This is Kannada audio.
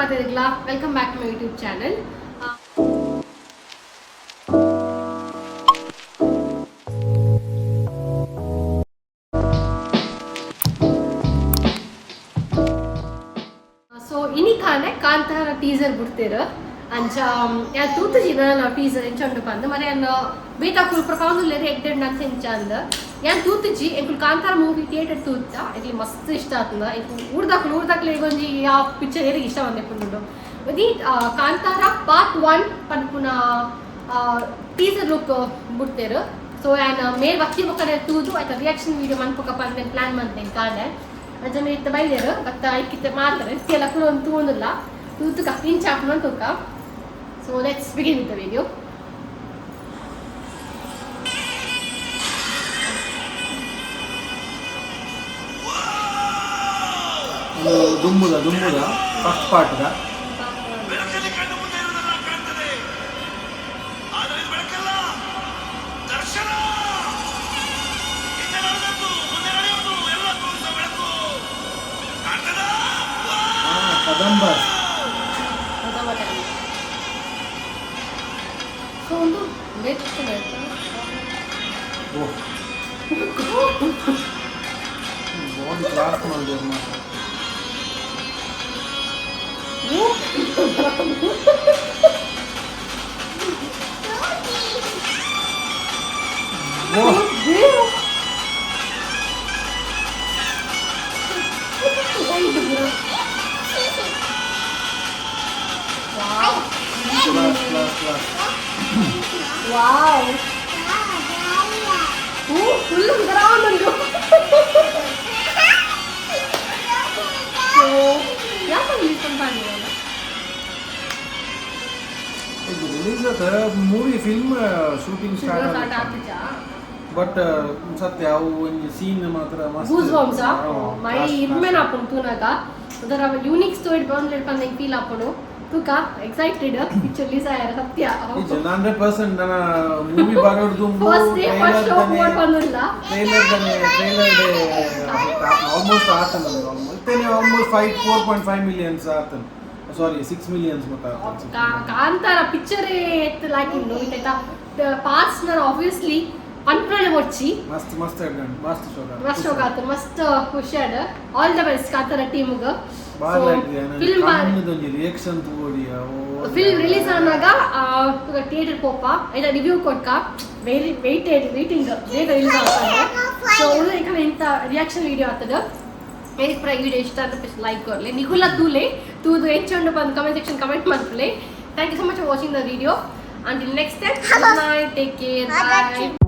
ಮಾಡ್ತಿದ್ದೀರಾ? Welcome back to my YouTube channel. So ಇನ್ನಿಕಾನೆ ಕಾಂತಾರ ಟೀಸರ್ ಬಿಡ್ತೀರ ಅಂಚ ಯಾ ತೂತು ಜಿನ ಟೀಸರ್ ಎಂಚಂಡು ಬಂದು ಮನೆ ಬೇತಾ ಫುಲ್ ಪ್ರಕಾಂಡ್ ಲೇರಿ ಎಕ್ಡೆಡ್ ನಂತ ಎಂಚ ಅಂದ ಯಾನ್ ತೂತಿಜಿ ಎಂಕುಲ್ ಕಾಂತಾರ ಮೂವಿ ಥಿಯೇಟರ್ ತೂತ ಎಂಕ್ಲಿ ಮಸ್ತ್ ಇಷ್ಟ ಆತಂದ ಎಂಕು ಊರ್ದಾಕ್ಲು ಒಂಜಿ ಆ ಪಿಕ್ಚರ್ ಏರಿಗೆ ಇಷ್ಟ ಬಂದೆ ಪುಂಡು ಒದಿ ಕಾಂತಾರ ಪಾರ್ಟ್ 1 ಪನ್ಪುನ ಟೀಸರ್ ಲುಕ್ ಬಿಡ್ತೇರು. ಸೊ ಯಾನ್ ಮೇಲ್ ವಕ್ಕಿ ಬೊಕ್ಕನೆ ತೂದು ಆಯ್ತ ರಿಯಾಕ್ಷನ್ ವಿಡಿಯೋ ಮನ್ಪೊಕ ಪಂದೆ ಪ್ಲಾನ್ ಮಾಡ್ತೇನೆ ಕಾಣೆ ಅಂಚನೆ ಇತ್ತ ಬೈದೇರು ಬತ್ತ ಐಕಿತ್ತೆ ಮಾಡ್ತಾರೆ ಇದಕ್ಕೆಲ್ಲ ಕೂಡ ಒಂದು ತೂಂದಿಲ್ಲ ತೂತು ಕಪ್ಪಿನ ಚಾಪ್ನ ತೂಕ. So let's begin with the video. ದುಂಬುದ ಫಸ್ಟ್ ಪಾರ್ಟ್ ಕದಂಬ ಸೊ ಒಂದು ಲೆಫ್ಟ್ ಬಾಡಿ ಕ್ಲಾಸ್ ಮಾಡಿದ್ರು ವಾವ್ ಫುಲ್ ಗ್ರೌಂಡ್ ಉಂಟು. ಯಾಕೆ release movie film shooting start ಆಗ್ತಿದ್ಯಾ ಬಟ್ ಸತ್ಯ ಅವು ಒಂದು ಸೀನ್ ಮಾತ್ರ ಗೂಸ್ ಬಾಂಬ್ಸ್ ಮೈ ಇರ್ಮೇನ ಹಾಕೊಂಡು ತೂನಾಗ ಅದರ ಯೂನಿಕ್ ಸ್ಟೋರಿ ಬಂದು ಫೀಲ್ ಹಾಕೊಂಡು ತೂಕ ಎಕ್ಸೈಟೆಡ್ ಪಿಕ್ಚರ್ ರಿಲೀಸ್ ಆಯ್ಯಾರ ಸತ್ಯ 100% ನನ್ನ ಮೂವಿ ಬರೋದು ಫಸ್ಟ್ ಶೋ ಬಂದಿಲ್ಲ ಟ್ರೈಲರ್ ಆಲ್ಮೋಸ್ಟ್ ಆತನ ಆಲ್ಮೋಸ್ಟ್ 4.5 ಮಿಲಿಯನ್ಸ್ ಆತನ ಸಾರಿ 6 ಮಿಲಿಯನ್ಸ್ ಮಟ್ಟ ಕಾಂತಾರ ಪಿಕ್ಚರ್ ಎತ್ತು ಲಾಕಿಂದು ಇತ್ತ ಪಾರ್ಟ್ಸ್ ನಾನು ಆಬ್ವಿಯಸ್ಲಿ ಅನ್ಪ್ರಳೆ వచ్చి ಮಸ್ತ್ ಶೋಕ ಆತು ಮಸ್ತ್ ಖುಷಿಯಾದ ಆಲ್ ದ ಬೆಸ್ಟ್ ಕಾಂತಾರ ಟೀಮ್ಗ ರಿಯಾಕ್ಷನ್ ಫಿಲ್ಮ್ ರಿಲೀಸ್ ಆದಾಗ ಥಿಯೇಟರ್ ಪೋಪ ಐದ ರಿವ್ಯೂ ಕೊಡ್ಕ ವೇಟಿಂಗ್ ಬೇಗ ರಿಲೀಸ್ ಆಗ್ತದೆ. ಸೊ ಈಗ ಇಂಥ ರಿಯಾಕ್ಷನ್ ವಿಡಿಯೋ ಆಗ್ತದೆ ಮೇರಿ ಕೂಡ ಈ ವಿಡಿಯೋ ಇಷ್ಟ ಅಂತ ಲೈಕ್ ಕೊಡಲಿ ನಿಗುಲ್ಲ ತೂದು ಹೆಚ್ಚು ಬಂದು ಕಮೆಂಟ್ ಸೆಕ್ಷನ್ ಕಮೆಂಟ್ ಮಾಡ್ಕೊಳ್ಳಿ. Thank you so much for watching the video. Until next time, good night, take care, bye.